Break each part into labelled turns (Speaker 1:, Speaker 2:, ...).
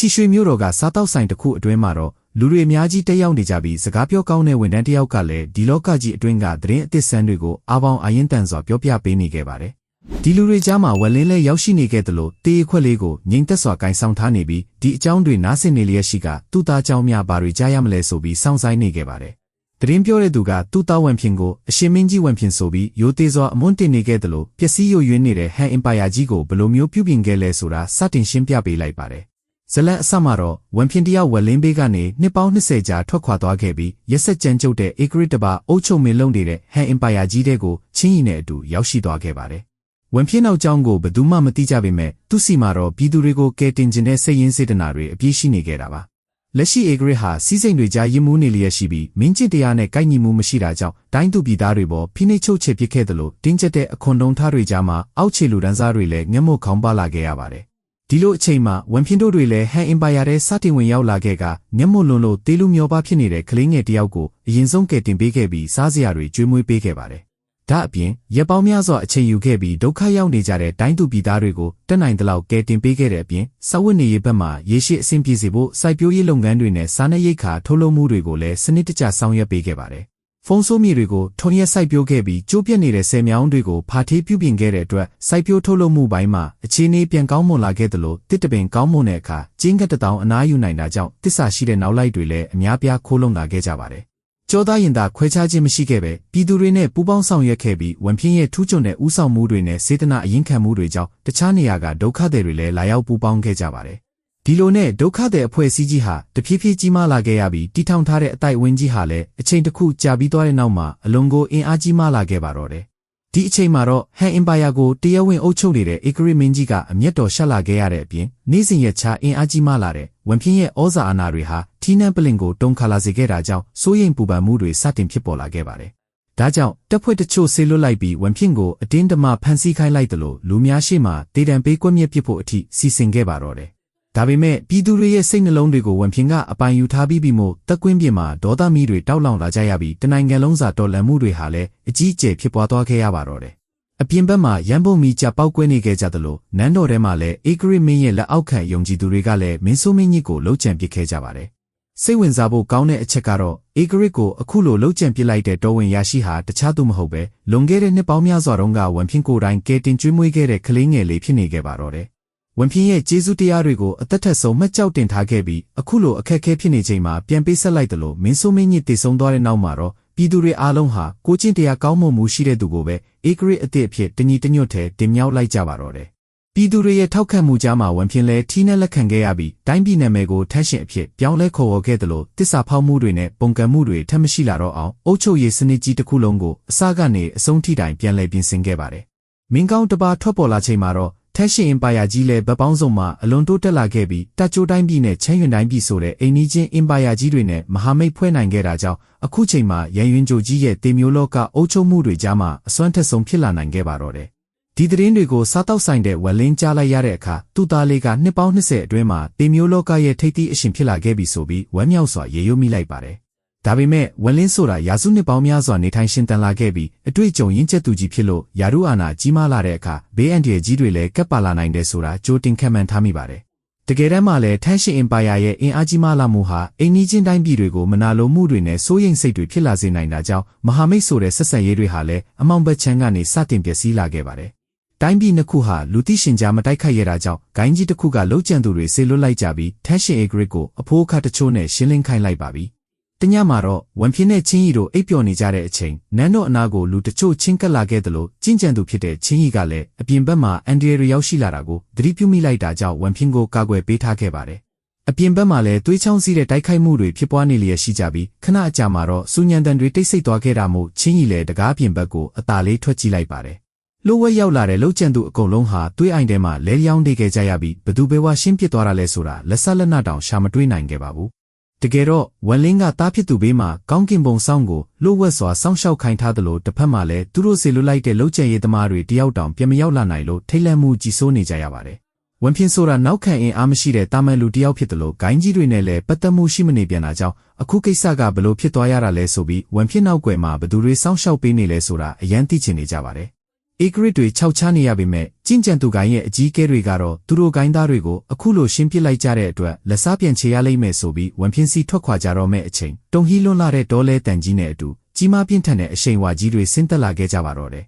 Speaker 1: ချီရွှေမျိုးတော်ကစားတောက်ဆိုင်တစ်ခုအတွင်းမှာတော့လူတွေအများကြီးတက်ရောက်နေကြပြီးစကားပြောကောင်းတဲ့ဝန်ထမ်းတစ်ယောက်ကလည်းဒီလောကကြီးအတွင်းကသတင်းအသစ်ဆန်းတွေကိုအားပေါင်းအရင်တန်စွာပြောပြပေးနေခဲ့ပါတယ်။ဒီလူတွေကြားမှာဝက်လင်းလဲရောက်ရှိနေခဲ့သလိုတေးခွက်လေးကိုငိမ့်သက်စွာကင်ဆောင်ထားနေပြီးဒီအကြောင်းတွေနားဆင်နေလျက်ရှိကသူ့သားเจ้าများဘာတွေကြားရမလဲဆိုပြီးစောင့်ဆိုင်နေခဲ့ပါတယ်။သတင်းပြောတဲ့သူကသူ့သားဝန်ဖြင့်ကိုအရှင်မင်းကြီးဝန်ဖြင့်ဆိုပြီးရိုသေစွာအမွန်းတင်နေခဲ့သလိုပျက်စီးယိုယွင်းနေတဲ့ဟန်အင်ပါယာကြီးကိုဘယ်လိုမျိုးပြုပြင်ခဲ့လဲဆိုတာစတင်ရှင်းပြပေးလိုက်ပါတယ်။ဇလန်အစမှာတော့ဝန်ဖြင့်တယောက်ဝက်လင်းဘေးကနေနှစ်ပေါင်း20ကြာထွက်ခွာသွားခဲ့ပြီးရက်ဆက်ကြမ်းကြုတ်တဲ့ဧကရစ်တပါအုပ်ချုပ်မင်းလုံးနေတဲ့ဟန်အင်ပါယာကြီးတဲ့ကိုချင်းရီနဲ့အတူရောက်ရှိသွားခဲ့ပါတယ်။ဝန်ဖြင့်နောက်ကျောင်းကိုဘယ်သူမှမသိကြပေမဲ့သူ့စီမှာတော့ပြည်သူတွေကိုကယ်တင်ခြင်းနဲ့စိတ်ရင်းစေတနာတွေအပြည့်ရှိနေခဲ့တာပါ။လက်ရှိဧကရစ်ဟာစီးစိမ်တွေကြားရင်မှုနေလျက်ရှိပြီးမင်းကျင့်တရားနဲ့ကိုက်ညီမှုမရှိတာကြောင့်တိုင်းသူပြည်သားတွေပေါ်ဖိနှိပ်ချုပ်ချယ်ပစ်ခဲ့သလိုတင်းကျပ်တဲ့အခွန်တုံးထားတွေကြားမှာအောက်ခြေလူဒန်းစားတွေလည်းငတ်မွတ်ခေါင်းပါလာခဲ့ရပါတယ်။ဒီလိုအချိန်မှာဝန်ဖြင့်တို့တွေလည်းဟန်အင်ပါယာရဲ့စတင်ဝင်ရောက်လာခဲ့ကငတ်မွတ်လွန်လို့တေးလူမျောပါဖြစ်နေတဲ့ကလေးငယ်တယောက်ကိုအရင်ဆုံးကယ်တင်ပေးခဲ့ပြီးစားစရာတွေကျွေးမွေးပေးခဲ့ပါတယ်။ဒါအပြင်ရက်ပေါင်းများစွာအချိန်ယူခဲ့ပြီးဒုက္ခရောက်နေကြတဲ့တိုင်းသူပြည်သားတွေကိုတက်နိုင်သလောက်ကယ်တင်ပေးခဲ့တဲ့အပြင်စာဝတ်နေရေးဘက်မှာရေရှည်အဆင်ပြေစေဖို့စိုက်ပျိုးရေးလုပ်ငန်းတွေနဲ့စားနပ်ရိက္ခာထုတ်လုပ်မှုတွေကိုလည်းစနစ်တကျဆောင်ရွက်ပေးခဲ့ပါတယ်။ဖုန်းဆိုးမြေတွေကိုထုံရက်စိုက်ပျိုးခဲ့ပြီးကျိုးပြက်နေတဲ့ဆယ်မြောင်းတွေကိုဖာထေးပြုပြင်ခဲ့တဲ့အတွက်စိုက်ပျိုးထုတ်လုပ်မှုပိုင်းမှာအခြေအနေပြန်ကောင်းမွန်လာခဲ့သလိုတစ်တပင်ကောင်းမွန်တဲ့အခါကျင်းကတတောင်အနားယူနိုင်တာကြောင့်တစ္ဆာရှိတဲ့နောက်လိုက်တွေလည်းအများပြားခိုးလုံလာခဲ့ကြပါတယ်။ကြောသားရင်သာခွဲခြားခြင်းမရှိခဲ့ပဲပြည်သူတွေနဲ့ပူးပေါင်းဆောင်ရွက်ခဲ့ပြီးဝန်ဖြင့်ရဲ့ထူးချွန်တဲ့ဥဆောင်မှုတွေနဲ့စေတနာအရင်ခံမှုတွေကြောင့်တခြားနေရာကဒုက္ခသည်တွေလည်းလာရောက်ပူးပေါင်းခဲ့ကြပါတယ်။ဒီလိုနဲ့ဒုက္ခသည်အဖွဲ့အစည်းကြီးဟာတဖြည်းဖြည်းကြီးမားလာခဲ့ရပြီးတီထောင်ထားတဲ့အတိုက်အဝန်းကြီးဟာလည်းအချိန်တစ်ခုကြာပြီးသွားတဲ့နောက်မှာအလွန်ကိုအင်အားကြီးမားလာခဲ့ပါတော့တယ်။ဒီအချိန်မှာတော့ဟန်အင်ပါယာကိုတရားဝင်အုပ်ချုပ်နေတဲ့ဧကရစ်မင်းကြီးကအမျက်တော်ရှက်လာခဲ့ရတဲ့အပြင်နေ့စဉ်ရက်ခြားအင်အားကြီးမားလာတဲ့ဝန်ဖြင့်ရဲ့ဩဇာအာဏာတွေဟာထီးနှံပလင်ကိုတုံခါလာစေခဲ့တာကြောင့်စိုးရိမ်ပူပန်မှုတွေစတင်ဖြစ်ပေါ်လာခဲ့ပါတယ်။ဒါကြောင့်တပ်ဖွဲ့တချို့ဆေးလွတ်လိုက်ပြီးဝန်ဖြင့်ကိုအတင်းဓမ္မဖမ်းဆီးခိုင်းလိုက်သလိုလူများရှေ့မှာဒေတံပေးကွက်မြက်ပစ်ဖို့အထိစီစဉ်ခဲ့ပါတော့တယ်။ဒါပေမဲ့ပြည်သူတွေရဲ့စိတ်နှလုံးတွေကိုဝန်ဖြင့်ကအပိုင်ယူထားပြီးမှတက်ကွင်းပြင်မှာဒေါသမီးတွေတောက်လောင်လာကြရပြီးတနိုင်ငံလုံးစာတော်လှန်မှုတွေဟာလည်းအကြီးအကျယ်ဖြစ်ပွားသွားခဲ့ရပါတော့တယ်။အပြင်ဘက်မှာရန်ပုံမီကြပောက်ကွဲနေခဲ့ကြသလိုနန်းတော်ထဲမှာလည်းဧကရစ်မင်းရဲ့လက်အောက်ခံယုံကြည်သူတွေကလည်းမင်းဆိုးမင်းကြီးကိုလှုပ်ကြံပစ်ခဲ့ကြပါတယ်။စိတ်ဝင်စားဖို့ကောင်းတဲ့အချက်ကတော့ဧကရစ်ကိုအခုလိုလှုပ်ကြံပစ်လိုက်တဲ့တော်ဝင်ရရှိဟာတခြားသူမဟုတ်ပဲလွန်ခဲ့တဲ့နှစ်ပေါင်းများစွာတုန်းကဝန်ဖြင့်ကိုယ်တိုင်ကယ်တင်ကျွေးမွေးခဲ့တဲ့ကလေးငယ်လေးဖြစ်နေခဲ့ပါတော့တယ်။ဝန်ဖြင့်ရဲ့ကျေးဇူးတရားတွေကိုအသက်ထက်ဆုံးမှတ်ကြောက်တင်ထားခဲ့ပြီးအခုလိုအခက်အခဲဖြစ်နေချိန်မှာပြန်ပေးဆက်လိုက်သလိုမင်းဆိုးမင်းကြီးတည်ဆုံသွားတဲ့နောက်မှာတော့ပြည်သူတွေအားလုံးဟာကိုကျင့်တရားကောင်းမွန်မှုရှိတဲ့သူကိုပဲဧကရစ်အသစ်အဖြစ်တညီတညွတ်ထဲတင်မြှောက်လိုက်ကြပါတော့တယ်။ပြည်သူတွေရဲ့ထောက်ခံမှုကြားမှာဝန်ဖြင့်လဲထီးနဲ့လက်ခံခဲ့ရပြီးတိုင်းပြည်နာမည်ကိုထက်ရှင်အဖြစ်ပြောင်းလဲခေါ်ဝေါ်ခဲ့သလိုတစ္ဆာဖောက်မှုတွေနဲ့ပုံကံမှုတွေထပ်မရှိလာတော့အောင်အုပ်ချုပ်ရေးစနစ်ကြီးတစ်ခုလုံးကိုအစကနေအဆုံးထိတိုင်ပြန်လည်ပြင်ဆင်ခဲ့ပါတယ်။မင်းကောင်းတစ်ပါးထွက်ပေါ်လာချိန်မှာတော့ထက်ရှင်အင်ပါယာကြီးလည်းဗပောင်းစုံမှာအလွန်တိုးတက်လာခဲ့ပြီးတက်ကျိုးတိုင်းပြည်နဲ့ချမ်းရွံတိုင်းပြည်ဆိုတဲ့အိမ်နီးချင်းအင်ပါယာကြီးတွေနဲ့မဟာမိတ်ဖွဲ့နိုင်ခဲ့တာကြောင့်အခုချိန်မှာရန်ရွင်ကြိုကြီးရဲ့တေမျိုးလောကအုပ်ချုပ်မှုတွေကြားမှာအစွမ်းထက်ဆုံးဖြစ်လာနိုင်ခဲ့ပါတော့တယ်။ဒီသတင်းတွေကိုစားတောက်ဆိုင်တဲ့ဝက်လင်းကြားလိုက်ရတဲ့အခါသူ့သားလေးကနှစ်ပေါင်း20အတွင်းမှာတေမျိုးလောကရဲ့ထိပ်သီးအရှင်ဖြစ်လာခဲ့ပြီဆိုပြီးဝမ်းမြောက်စွာရေရွမိလိုက်ပါတယ်။ဒါပေမဲ့ဝက်လင်းဆိုတာရာစုနှစ်ပေါင်းများစွာနေထိုင်ရှင်သန်လာခဲ့ပြီးအတွေ့အကြုံရင့်ကျက်သူကြီးဖြစ်လို့ယာရုအာဏာကြီးမားလာတဲ့အခါဘေးအန္တရာယ်ကြီးတွေလည်းကပ်ပါလာနိုင်တယ်ဆိုတာကြိုတင်ခန့်မှန်းထားမိပါတယ်။တကယ်တမ်းမှာလည်းထန်းရှင်အင်ပါယာရဲ့အင်အားကြီးမားလာမှုဟာအိမ်နီးချင်းတိုင်းပြည်တွေကိုမနာလိုမှုတွေနဲ့စိုးရိမ်စိတ်တွေဖြစ်လာစေနိုင်တာကြောင့်မဟာမိတ်ဆိုတဲ့ဆက်ဆံရေးတွေဟာလည်းအမောင်ဘက်ချမ်းကနေစတင်ပျက်စီးလာခဲ့ပါတယ်။တိုင်းပြည်နှစ်ခုဟာလူသိရှင်ကြားမတိုက်ခိုက်ရတာကြောင့်ဂိုင်းကြီးတစ်ခုကလှုပ်ကြံသူတွေဆေလွတ်လိုက်ကြပြီးထန်းရှင်ဧကရစ်ကိုအဖိုးအခါတချို့နဲ့ရှင်းလင်းခိုင်းလိုက်ပါပြီ။တညမှာတော့ဝန်ဖြင့်နဲ့ချင်းရီတို့အိပ်ပျော်နေကြတဲ့အချိန်နန်းတော်အနာကိုလူတချို့ချင်းကပ်လာခဲ့သလိုကျင့်ကြံသူဖြစ်တဲ့ချင်းရီကလည်းအပြင်ဘက်မှာအန်ဒီရီရောက်ရှိလာတာကိုသတိပြုမိလိုက်တာကြောင့်ဝန်ဖြင့်ကိုကာကွယ်ပေးထားခဲ့ပါတယ်။အပြင်ဘက်မှာလည်းသွေးချောင်းစီးတဲ့တိုက်ခိုက်မှုတွေဖြစ်ပွားနေလျက်ရှိကြပြီးခဏအကြာမှာတော့စူညံတန်တွေတိတ်ဆိတ်သွားခဲ့တာမို့ချင်းရီလည်းတကားပြင်ဘက်ကိုအသာလေးထွက်ကြည့်လိုက်ပါတယ်။လိုဝက်ရောက်လာတဲ့လှုပ်ကြံသူအကုန်လုံးဟာသွေးအိုင်ထဲမှာလဲလျောင်းနေခဲ့ကြရပြီးဘသူပဲဝါရှင်းပစ်သွားတာလဲဆိုတာလက်ဆက်လက်နတောင်ရှာမတွေးနိုင်ခဲ့ပါဘူး။တကယ်တော့ဝန်လင်းကတားဖြစ်သူဘေးမှာကောင်းကင်ဘုံဆောင်ကိုလှုပ်ဝက်စွာစောင့်ရှောက်ခိုင်းထားသလိုတစ်ဖက်မှာလည်းသူတို့စေလွတ်လိုက်တဲ့လှုပ်ကြံရေးသမားတွေတယောက်တောင်ပြန်မရောက်လာနိုင်လို့ထိတ်လန့်မှုကြီးစိုးနေကြရပါတယ်။ဝန်ဖြင့်ဆိုတာနောက်ခံအင်အားမရှိတဲ့တာမန်လူတယောက်ဖြစ်တယ်လို့ဂိုင်းကြီးတွေနဲ့လည်းပတ်သက်မှုရှိမနေပြန်တာကြောင့်အခုကိစ္စကဘလို့ဖြစ်သွားရတာလဲဆိုပြီးဝန်ဖြင့်နောက်ွယ်မှာဘသူတွေစောင့်ရှောက်ပေးနေလဲဆိုတာအယမ်းသိချင်နေကြပါတယ်။ ဂရစ်တွေ6ချနေရပေမဲ့ကျင့်ကြံသူကိုင်းရဲ့အကြီးအကဲတွေကတော့သူတို့ကိုင်းသားတွေကိုအခုလိုရှင်းပစ်လိုက်ကြတဲ့အတွက်လက်စားပြန်ချေရလိမ့်မယ်ဆိုပြီးဝန်ဖြင်းစီထွက်ခွာကြတော့မဲ့အချိန်တုံဟီလွန်းလာတဲ့ဒေါ်လဲတန်ကြီးနဲ့အတူကြီးမားပြင်းထန်တဲ့အရှိန်ဝါကြီးတွေဆင်းသက်လာခဲ့ကြပါတော့တယ်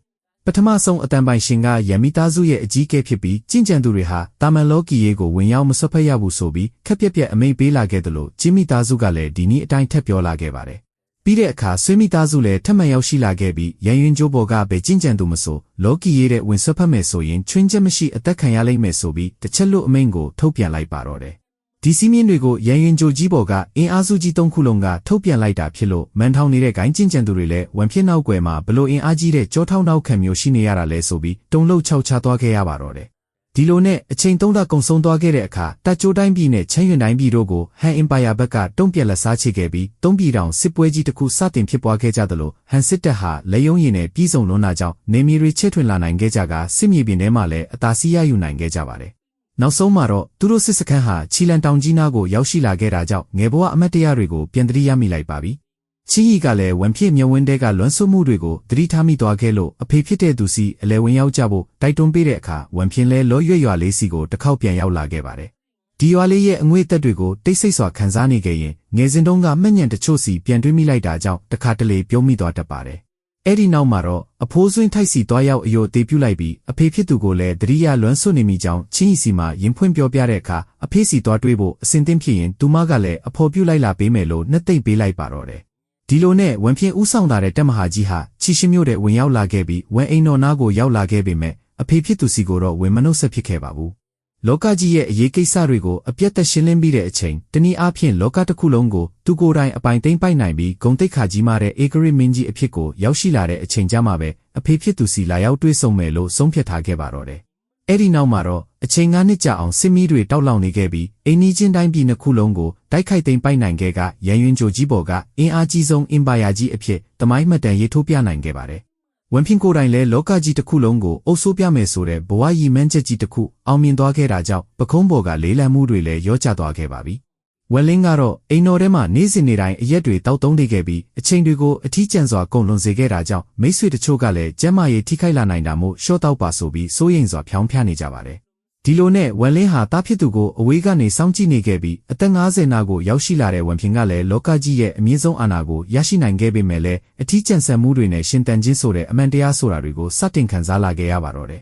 Speaker 1: ပထမဆုံးအတန်ပိုင်ရှင်ကယမီသားစုရဲ့အကြီးအကဲဖြစ်ပြီးကျင့်ကြံသူတွေဟာတာမန်လောကီရေးကိုဝင်ရောက်မစွက်ဖက်ရဘူးဆိုပြီးခက်ပြက်အမိန့်ပေးလာခဲ့တယ်လို့ဂျင်းမီသားစုကလည်းဒီနည်းအတိုင်းထပ်ပြောလာခဲ့ပါတယ်ပြီးတဲ့အခါဆွေးမိသားစုလည်းထပ်မံရောက်ရှိလာခဲ့ပြီးရန်ရင်ကျိုးပေါ်ကပဲကျင့်ကြံသူမဆိုလောကီရေးတဲ့ဝင်ဆွက်ဖက်မယ်ဆိုရင်ချွင်းချက်မရှိအသက်ခံရလိမ့်မယ်ဆိုပြီးတစ်ချက်လို့အမိန့်ကိုထုတ်ပြန်လိုက်ပါတော့တယ်ဒီစီးမြင့်တွေကိုရန်ရင်ကျိုးကြီးပေါ်ကအင်အားစုကြီး3ခုလုံးကထုတ်ပြန်လိုက်တာဖြစ်လို့မန်ထောင်နေတဲ့ဂိုင်းကျင့်ကြံသူတွေလည်းဝန်ဖြစ်နောက်ွယ်မှာဘလို့အင်အားကြီးတဲ့ကြောထောက်နောက်ခံမျိုးရှိနေရတာလဲဆိုပြီးတုံလှုပ်ခြောက်ချသွားခဲ့ရပါတော့တယ်ဒီလိုနဲ့အချိန်3လကုန်ဆုံးသွားခဲ့တဲ့အခါတက်ကျိုးတိုင်းပြည်နဲ့ချမ်းရွင်တိုင်းပြည်တို့ကိုဟန်အင်ပါယာဘက်ကတုံ့ပြန်လက်စားချေခဲ့ပြီး3ပြည်တောင်စစ်ပွဲကြီးတစ်ခုစတင်ဖြစ်ပွားခဲ့ကြသလိုဟန်စစ်တပ်ဟာလက်ယုံရည်နဲ့ပြည်စုံလွန်းတာကြောင့်နေမီတွေချဲ့ထွင်လာနိုင်ခဲ့ကြကစစ်မြေပြင်ထဲမှာလည်းအသာစီးရယူနိုင်ခဲ့ကြပါတယ်နောက်ဆုံးမှာတော့သူတို့စစ်စခန်းဟာချီလန်တောင်ကြီးနားကိုရောက်ရှိလာခဲ့တာကြောင့်ငယ်ဘဝအမတ်တရားတွေကိုပြန်သတိရမိလိုက်ပါပြီချင်းကြီးကလည်းဝန်ဖြစ်မြဝင်းတဲကလွမ်းဆွမှုတွေကိုသတိထားမိသွားခဲ့လို့အဖေဖြစ်တဲ့သူစီအလဲဝင်ရောက်ကြဖို့တိုက်တွန်းပေးတဲ့အခါဝန်ဖြစ်လဲလောရွရွလေးစီကိုတစ်ခေါက်ပြန်ရောက်လာခဲ့ပါတယ်ဒီရွာလေးရဲ့အငွေ့သက်တွေကိုတိတ်ဆိတ်စွာခံစားနေခဲ့ရင်ငယ်စဉ်တုန်းကမှတ်ညံတချို့စီပြန်တွေးမိလိုက်တာကြောင့်တခါတလေပြုံးမိသွားတတ်ပါတယ်အဲ့ဒီနောက်မှာတော့အဖိုးစွင်းထိုက်စီသွားရောက်အယိုသေးပြုလိုက်ပြီးအဖေဖြစ်သူကိုလည်းတတိယလွမ်းဆွနေမိကြောင်းချင်းဤစီမှာရင်ဖွင့်ပြောပြတဲ့အခါအဖေစီသွားတွေးဖို့အစင်သင့်ဖြစ်ရင်သူမကလည်းအဖော်ပြုလိုက်လာပေးမယ်လို့နှစ်သိမ့်ပေးလိုက်ပါတော့တယ်ဒီလိုနဲ့ဝန်ဖြင့်ဥဆောင်လာတဲ့တက်မဟာကြီးဟာချီရှင်းမြို့တဲ့ဝင်ရောက်လာခဲ့ပြီးဝန်အိမ်တော်နားကိုရောက်လာခဲ့ပေမဲ့အဖေဖြစ်သူစီကိုတော့ဝင်မနှုတ်ဆက်ဖြစ်ခဲ့ပါဘူးလောကကြီးရဲ့အရေးကိစ္စတွေကိုအပြတ်သက်ရှင်းလင်းပြီးတဲ့အချိန်တနည်းအားဖြင့်လောကတစ်ခုလုံးကိုသူကိုယ်တိုင်အပိုင်သိမ်းပိုက်နိုင်ပြီးဂုံတိတ်ခါကြီးမာတဲ့ဧကရစ်မင်းကြီးအဖြစ်ကိုရောက်ရှိလာတဲ့အချိန်ကြမှာပဲအဖေဖြစ်သူစီလာရောက်တွေ့ဆုံမယ်လို့ဆုံးဖြတ်ထားခဲ့ပါတော့တယ်အဲ့ဒီနောက်မှာတော့အချိန်9နှစ်ကြာအောင်စစ်မီးတွေတောက်လောင်နေခဲ့ပြီးအိမ်နီးချင်းတိုင်းပြည်နှစ်ခုလုံးကိုတိုက်ခိုက်သိမ်းပိုက်နိုင်ခဲ့ကရန်ရင်ကြိုကြီးပေါ်ကအင်အားကြီးဆုံးအင်ပါယာကြီးအဖြစ်တမိုင်းမှတ်တမ်းရေးထိုးပြနိုင်ခဲ့ပါတယ်ဝန်ဖြင့်ကိုယ်တိုင်လည်းလောကကြီးတစ်ခုလုံးကိုအုပ်စိုးပြမယ်ဆိုတဲ့ဘဝရည်မှန်းချက်ကြီးတစ်ခုအောင်မြင်သွားခဲ့တာကြောင့်ပခုံးပေါ်ကလေးလံမှုတွေလည်းရောကျသွားခဲ့ပါပြီဝန်လင်းကတော့အိမ်တော်ထဲမှာနေ့စဉ်နေ့တိုင်းအရက်တွေတောက်သုံးနေခဲ့ပြီးအချိန်တွေကိုအထီးကျန်စွာကုန်လွန်စေခဲ့တာကြောင့်မိတ်ဆွေတချို့ကလည်းကျမ်းမာရေးထိခိုက်လာနိုင်တာမို့ရှော့တောက်ပါဆိုပြီးစိုးရိမ်စွာဖြောင်းဖျနေကြပါတယ်ဒီလိုနဲ့ဝန်လင်းဟာတားဖြစ်သူကိုအဝေးကနေစောင့်ကြည့်နေခဲ့ပြီးအသက်50နာကိုရောက်ရှိလာတဲ့ဝန်ဖြင့်ကလည်းလောကကြီးရဲ့အမြင့်ဆုံးအာဏာကိုရရှိနိုင်ခဲ့ပေမဲ့လည်းအထီးကျန်ဆန်မှုတွေနဲ့ရှင်တန်ခြင်းဆိုတဲ့အမှန်တရားဆိုတာတွေကိုစတင်ခံစားလာခဲ့ရပါတော့တယ်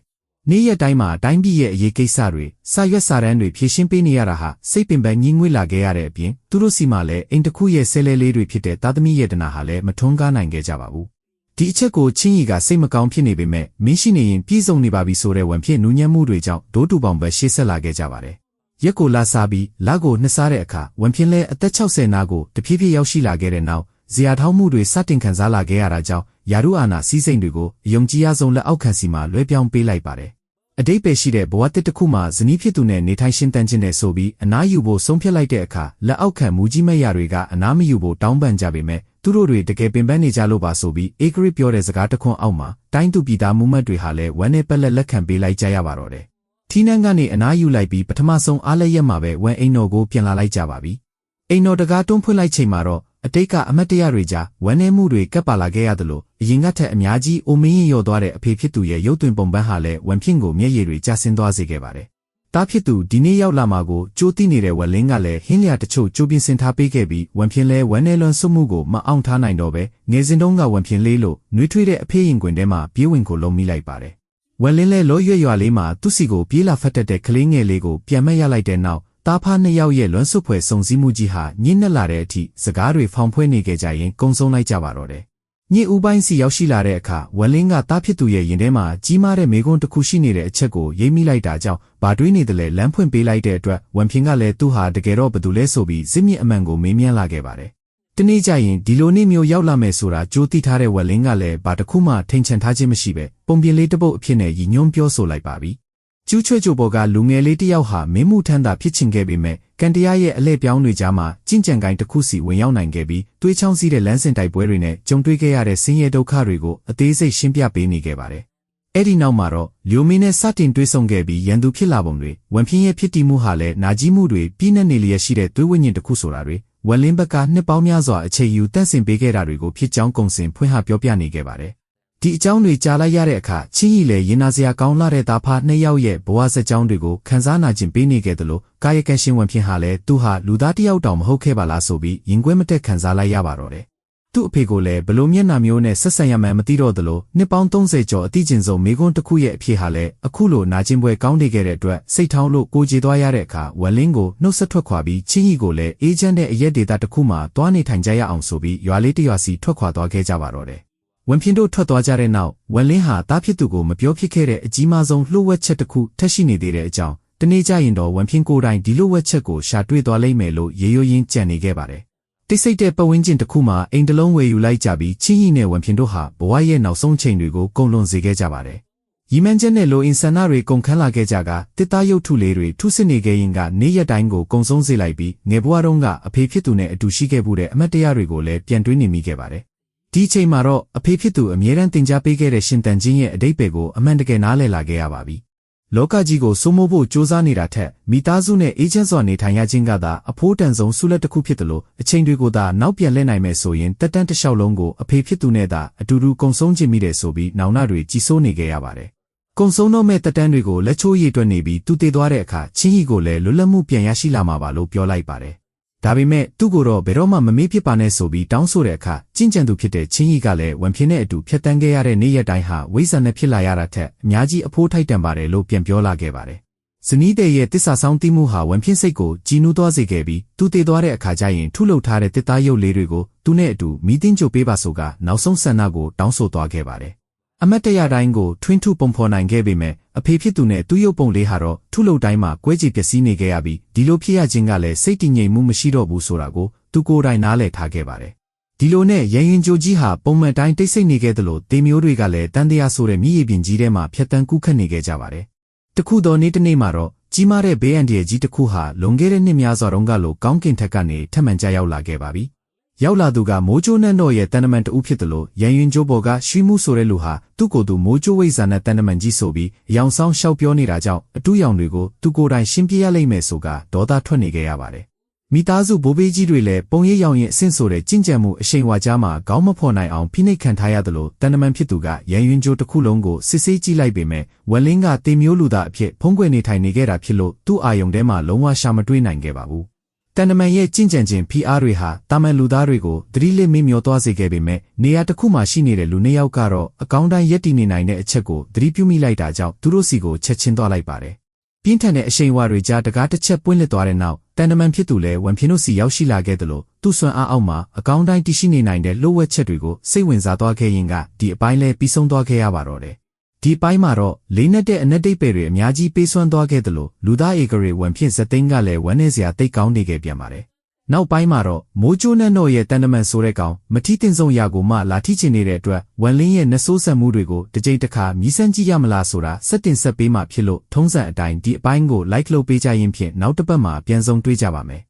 Speaker 1: နေ့ရက်တိုင်းမှာတိုင်းပြည်ရဲ့အရေးကိစ္စတွေစာရွက်စာတမ်းတွေဖြည့်ရှင်းပေးနေရတာဟာစိတ်ပင်ပန်းညှိငွေ့လာခဲ့ရတဲ့အပြင်သူတို့စီမှာလည်းအိမ်တစ်ခုရဲ့ဆဲလဲလေးတွေဖြစ်တဲ့သားသမီးရဲ့တနာဟာလည်းမထွန်းကားနိုင်ခဲ့ကြပါဘူးဒီအချက်ကိုချင်းရီကစိတ်မကောင်းဖြစ်နေပေမဲ့မင်းရှိနေရင်ပြည့်စုံနေပါပြီဆိုတဲ့ဝန်ဖြစ်နူးညံ့မှုတွေကြောင့်ဒိုးတူပေါင်ပဲရှေ့ဆက်လာခဲ့ကြပါတယ်ရက်ကိုလာစားပြီးလကိုနှစ်စားတဲ့အခါဝန်ဖြစ်လဲအသက်60နာကိုတဖြည်းဖြည်းရောက်ရှိလာခဲ့တဲ့နောက်ဇေယထောင်းမှုတွေစတင်ခံစားလာခဲ့ရတာကြောင့်ယာရုအာနာစီးစိမ်တွေကိုအယုံကြည်ရဆုံးလက်အောက်ခံစီမှာလွှဲပြောင်းပေးလိုက်ပါတယ်အတိတ်ပဲရှိတဲ့ဘဝတစ်တစ်ခုမှာဇနီးဖြစ်သူနဲ့နေထိုင်ရှင်တန်ခြင်းနဲ့ဆိုပြီးအနားယူဖို့ဆုံးဖြတ်လိုက်တဲ့အခါလက်အောက်ခံမူကြီးမဲ့ရတွေကအနားမယူဖို့တောင်းပန်ကြပေမဲ့သူတို့တွေတကယ်ပင်ပန်းနေကြလို့ပါဆိုပြီးဧကရစ်ပြောတဲ့စကားတစ်ခွန်းအောက်မှာတိုင်းသူပြည်သားမှုမှတ်တွေဟာလည်းဝမ်းနဲ့ပက်လက်လက်ခံပေးလိုက်ကြရပါတော့တယ်။ထီးနှန်းကနေအနားယူလိုက်ပြီးပထမဆုံးအားလက်ရက်မှာပဲဝမ်အိမ်တော်ကိုပြန်လာလိုက်ကြပါပြီ။အိမ်တော်တကားတွန်းဖွင့်လိုက်ချိန်မှာတော့အတိတ်ကအမတ်တရားတွေကြားဝမ်းနည်းမှုတွေကပ်ပါလာခဲ့ရတယ်လို့အရင်ကထက်အများကြီးအိုမင်းရင်ရော့သွားတဲ့အဖေဖြစ်သူရဲ့ရုပ်သွင်းပုံပန်းဟာလည်းဝမ်ဖြင့်ကိုမျက်ရည်တွေကျဆင်းသွားစေခဲ့ပါတယ်။တားဖြစ်သူဒီနေ့ရောက်လာမှာကိုကြိုးတိနေတဲ့ဝက်လင်းကလည်းဟင်းလျာတချို့ကြိုးပြင်းစင်ထားပေးခဲ့ပြီးဝမ်ဖြင့်လဲဝမ်းနည်းလွန်ဆွမှုကိုမအောင်ထားနိုင်တော့ပဲငယ်စဉ်တုန်းကဝမ်ဖြင့်လေးလို့နှွေးထွေးတဲ့အဖေရင်ခွင်ထဲမှာပြေးဝင်ကိုလုံးမိလိုက်ပါတယ်။ဝက်လင်းလဲလောရွရွလေးမှာသူ့စီကိုပြေးလာဖက်တက်တဲ့ကလေးငယ်လေးကိုပြန်မက်ရလိုက်တဲ့နောက်တာဖားနှစ်ယောက်ရဲ့လွမ်းဆွဖွယ်စုံစည်းမှုကြီးဟာညှင်းနှက်လာတဲ့အထိစကားတွေဖောင်ဖွဲနေကြကြရင်ကုံဆုံးလိုက်ကြပါတော့တယ်။ညစ်ဦးပိုင်းစီရောက်ရှိလာတဲ့အခါဝက်လင်းကတားဖြစ်သူရဲ့ရင်ထဲမှာကြီးမားတဲ့မေကွန်းတစ်ခုရှိနေတဲ့အချက်ကိုရိပ်မိလိုက်တာကြောင့်ဘာတွေးနေတယ်လဲလမ်းဖွင့်ပေးလိုက်တဲ့အတွက်ဝမ်ဖြင်ကလည်းသူ့ဟာတကယ်တော့ဘသူလဲဆိုပြီးစစ်မြစ်အမှန်ကိုမေးမြန်းလာခဲ့ပါတယ်။တနေ့ကျရင်ဒီလိုနေ့မျိုးရောက်လာမယ်ဆိုတာကြိုးသိထားတဲ့ဝက်လင်းကလည်းဘာတစ်ခုမှထိန်ချန်ထားခြင်းမရှိပဲပုံပြင်လေးတစ်ပုတ်အဖြစ်နဲ့ရည်ညွှန်းပြောဆိုလိုက်ပါပြီ။ကျူးချွဲ့ကြိုပေါ်ကလူငယ်လေးတစ်ယောက်ဟာမင်းမှုထမ်းတာဖြစ်ချင်ခဲ့ပေမဲ့ကန်တရားရဲ့အလဲ့ပြောင်းတွေကြားမှာကျင့်ကြံကိုင်းတစ်ခုစီဝင်ရောက်နိုင်ခဲ့ပြီးတွေးချောင်းစည်းတဲ့လမ်းစဉ်တိုက်ပွဲတွေနဲ့ကြုံတွေ့ခဲ့ရတဲ့ဆင်းရဲဒုက္ခတွေကိုအသေးစိတ်ရှင်းပြပေးနေခဲ့ပါတယ်။အဲ့ဒီနောက်မှာတော့လျိုမင်းနဲ့စတင်တွေးဆုံခဲ့ပြီးရန်သူဖြစ်လာပုံတွေဝမ်ဖြင်းရဲ့ဖြစ်တည်မှုဟာလည်းနာကြီးမှုတွေပြည့်နှက်နေလျက်ရှိတဲ့တွေးဝိညာဉ်တစ်ခုဆိုတာတွေဝက်လင်းဘက်ကနှစ်ပေါင်းများစွာအခြေယူတန့်စင်ပေးခဲ့တာတွေကိုဖြစ်ကြောင်းကုံစင်ဖွင့်ဟပြောပြနေခဲ့ပါတယ်။ ဒီအကြောင်းတွေကြားလိုက်ရတဲ့အခါချင်းရီလည်းရင်နာစရာကောင်းလာတဲ့သားဖားနှစ်ယောက်ရဲ့ဘဝစကြောင်းတွေကိုခန်းစားနာခြင်းပေးနေခဲ့တယ်လို့ကာယကံရှင်ဝင်ဖြင့်ဟာလည်းသူဟာလူသားတစ်ယောက်တောင်မဟုတ်ခဲ့ပါလားဆိုပြီးရင်ကွဲမတက်ခန်းစားလိုက်ရပါတော့တယ်။သူ့အဖေကိုလည်းဘလို့မျက်နှာမျိုးနဲ့ဆက်ဆံရမှန်းမသိတော့သလိုနှစ်ပေါင်း30ကျော်အတိကျင်ဆုံးမိကွန်းတစ်ခုရဲ့အဖြစ်ဟာလည်းအခုလိုနာကျင်ပွဲကောင်းနေခဲ့တဲ့အတွက်စိတ်ထောင်းလို့ကိုကြေသွားရတဲ့အခါဝက်လင်းကိုနှုတ်ဆက်ထွက်ခွာပြီးချင်းရီကိုလည်းအေဂျင့်တဲ့အရက်ဒေတာတစ်ခုမှာတွားနေထိုင်ကြရအောင်ဆိုပြီးရွာလေးတစ်ရွာစီထွက်ခွာသွားခဲ့ကြပါတော့တယ်။ဝင်ဖြင်းတို့ထွက်သွားကြတဲ့နောက်ဝက်လင်းဟာတားဖြစ်သူကိုမပြောဖြစ်ခဲ့တဲ့အကြီးမားဆုံးလှုပ်ဝက်ချက်တစ်ခုထက်ရှိနေသေးတဲ့အကြောင်းတနေ့ကျရင်တော့ဝင်ဖြင်းကိုယ်တိုင်ဒီလိုဝက်ချက်ကိုရှာတွေ့သွားလိမ့်မယ်လို့ရေရိုးရင်းကြံနေခဲ့ပါတယ်။တိတ်ဆိတ်တဲ့ပတ်ဝန်းကျင်တစ်ခုမှာအိမ်တစ်လုံးဝယ်ယူလိုက်ကြပြီးချင်းရီနဲ့ဝင်ဖြင်းတို့ဟာဘဝရဲ့နောက်ဆုံးချိန်တွေကိုကုန်လွန်စေခဲ့ကြပါတယ်။ရီမန်ချက်နဲ့လိုအင်ဆန္ဒတွေကုန်ခန်းလာခဲ့ကြကတစ်သားရုပ်ထုလေးတွေထုစစ်နေခဲ့ရင်ကနေ့ရက်တိုင်းကိုကုံဆုံးစေလိုက်ပြီးငယ်ဘဝတုန်းကအဖေဖြစ်သူနဲ့အတူရှိခဲ့မှုတဲ့အမတ်တရားတွေကိုလည်းပြန်တွေးနေမိခဲ့ပါတယ်။ဒီချိန်မှာတော့အဖေဖြစ်သူအမြဲတမ်းတင် जा ပေးခဲ့တဲ့ရှင်တန်ချင်းရဲ့အတိတ်ပဲကိုအမှန်တကယ်နားလည်လာခဲ့ရပါပြီ။လောကကြီးကိုစိုးမိုးဖို့စ조사နေတာထက်မိသားစုနဲ့အေဂျင့်စွာနေထိုင်ရခြင်းကသာအဖိုးတန်ဆုံးဆုလက်တစ်ခုဖြစ်တယ်လို့အချိန်တွေကိုသာနောက်ပြန်လှည့်နိုင်မယ်ဆိုရင်တက်တန်းတစ်လျှောက်လုံးကိုအဖေဖြစ်သူနဲ့သာအတူတူကုံဆုံးခြင်းမိတယ်ဆိုပြီးနောင်နာတွေကြီးစိုးနေခဲ့ရပါတယ်။ကုံဆုံးတော့မဲ့တက်တန်းတွေကိုလက်ချိုးရည်တွက်နေပြီးသူတည်သွားတဲ့အခါချင်းရီကိုလည်းလွတ်လပ်မှုပြန်ရရှိလာမှာပါလို့ပြောလိုက်ပါတယ်။ဒါပေမဲ့သူ့ကိုတော့ဘယ်တော့မှမမေ့ဖြစ်ပါနဲ့ဆိုပြီးတောင်းဆိုတဲ့အခါကျင့်ကြံသူဖြစ်တဲ့ချင်းရီကလည်းဝင်ဖြင်းတဲ့အတူဖြတ်တန်းခဲ့ရတဲ့နေ့ရက်တိုင်းဟာဝိဇ္ဇာနဲ့ဖြစ်လာရတာထက်အများကြီးအဖိုးထိုက်တန်ပါတယ်လို့ပြန်ပြောလာခဲ့ပါတယ်။ဇနီးတဲ့ရဲ့တစ္ဆာဆောင်တိမှုဟာဝင်ဖြင်းစိတ်ကိုကြည်နူးသွားစေခဲ့ပြီးသူတည်သွားတဲ့အခါကျရင်ထုလုပ်ထားတဲ့တစ်သားရုပ်လေးတွေကိုသူနဲ့အတူမီးတင်းကြိုပေးပါဆိုကနောက်ဆုံးဆန္ဒကိုတောင်းဆိုသွားခဲ့ပါတယ်။အမတ်တရတိုင်းကိုထွင်းထုပုံဖော်နိုင်ခဲ့ပေမဲ့အဖေဖြစ်သူနဲ့သူ့ရုပ်ပုံလေးဟာတော့ထုလုပ်တိုင်းမှာကွဲကြည်ပျက်စီးနေခဲ့ရပြီးဒီလိုဖြစ်ရခြင်းကလည်းစိတ်တည်ငြိမ်မှုမရှိတော့ဘူးဆိုတာကိုသူကိုယ်တိုင်နားလည်ထားခဲ့ပါတယ်။ဒီလိုနဲ့ရရင်ကြိုကြီးဟာပုံမှန်တိုင်းတိတ်ဆိတ်နေခဲ့သလိုတေမျိုးတွေကလည်းတန်တရားဆိုတဲ့မြည်ရည်ပြင်ကြီးထဲမှာဖြတ်တန်းကူးခတ်နေခဲ့ကြပါတယ်။တခုသောနေ့တစ်နေ့မှာတော့ကြီးမားတဲ့ဘေးအန္တရာယ်ကြီးတစ်ခုဟာလွန်ခဲ့တဲ့နှစ်များစွာတုန်းကလိုကောင်းကင်ထက်ကနေထပ်မံကျရောက်လာခဲ့ပါပြီ။ရောက်လာသူကမိုးကြိုးနှံ့တော့ရဲ့တန်တမန်တူဖြစ်တယ်လို့ရန်ရင်ကျိုးပေါ်ကရွှီမှုဆိုတဲ့လူဟာသူ့ကိုယ်သူမိုးကြိုးဝိဇ္ဇာနဲ့တန်တမန်ကြီးဆိုပြီးအယောင်ဆောင်ရှောက်ပြောနေတာကြောင့်အတူရောင်တွေကိုသူကိုယ်တိုင်ရှင်းပြရလိမ့်မယ်ဆိုကဒေါသထွက်နေခဲ့ရပါတယ်။မိသားစုဘိုးဘေးကြီးတွေလည်းပုံရိပ်ရောင်ရင်အဆင့်ဆိုတဲ့ကြင်ကြံမှုအရှိန်ဝါကြားမှာခေါင်းမဖော်နိုင်အောင်ဖိနှိပ်ခံထားရတယ်လို့တန်တမန်ဖြစ်သူကရန်ရင်ကျိုးတစ်ခုလုံးကိုစစ်ဆေးကြည့်လိုက်ပေမဲ့ဝက်လင်းကတေမျိုးလူသားအဖြစ်ဖုံးကွယ်နေထိုင်နေခဲ့တာဖြစ်လို့သူ့အာယုံထဲမှာလုံးဝရှာမတွေ့နိုင်ခဲ့ပါဘူး။တန်တမန်ရဲ့ကြင်ကြံခြင်းဖိအားတွေဟာတာမန်လူသားတွေကိုသတိလစ်မေ့မျောသွားစေခဲ့ပေမဲ့နေရာတစ်ခုမှာရှိနေတဲ့လူနှစ်ယောက်ကတော့အကောင်းတိုင်းရက်တည်နေနိုင်တဲ့အချက်ကိုသတိပြုမိလိုက်တာကြောင့်သူတို့စီကိုချက်ချင်းသွားလိုက်ပါတယ်။ပြင်းထန်တဲ့အရှိန်အဝါတွေကြားတကားတစ်ချက်ပွင့်လစ်သွားတဲ့နောက်တန်တမန်ဖြစ်သူလည်းဝင်ဖြင်းတို့စီရောက်ရှိလာခဲ့တယ်လို့သူ့စွမ်းအားအောက်မှာအကောင်းတိုင်းတည်ရှိနေနိုင်တဲ့လှုပ်ဝက်ချက်တွေကိုစိတ်ဝင်စားသွားခဲ့ရင်ကဒီအပိုင်းလဲပြီးဆုံးသွားခဲ့ရပါတော့တယ်။ဒီပိုင်းမှာတော့လေးနက်တဲ့အနက်တိတ်ပယ်တွေအများကြီးပေးစွမ်းသွားခဲ့တယ်လို့လူသားဧကရေဝင်ဖြင်းဇသိန်းကလည်းဝမ်းနေစရာတိတ်ကောင်းနေခဲ့ပြန်ပါတယ်။နောက်ပိုင်းမှာတော့မိုးကြိုးနဲ့တော့ရဲ့တန်တမန်ဆိုတဲ့ကောင်မထီတင်ဆုံးရာကိုမှလာထိချင်နေတဲ့အတွက်ဝန်လင်းရဲ့နှဆိုးဆက်မှုတွေကိုတစ်ကြိမ်တစ်ခါမြည်စမ်းကြည့်ရမလားဆိုတာစက်တင်ဆက်ပေးမှဖြစ်လို့ထုံးစံအတိုင်းဒီအပိုင်းကို like လုပ်ပေးကြရင်ဖြင့်နောက်တစ်ပတ်မှာပြန်ဆုံးတွေ့ကြပါမယ်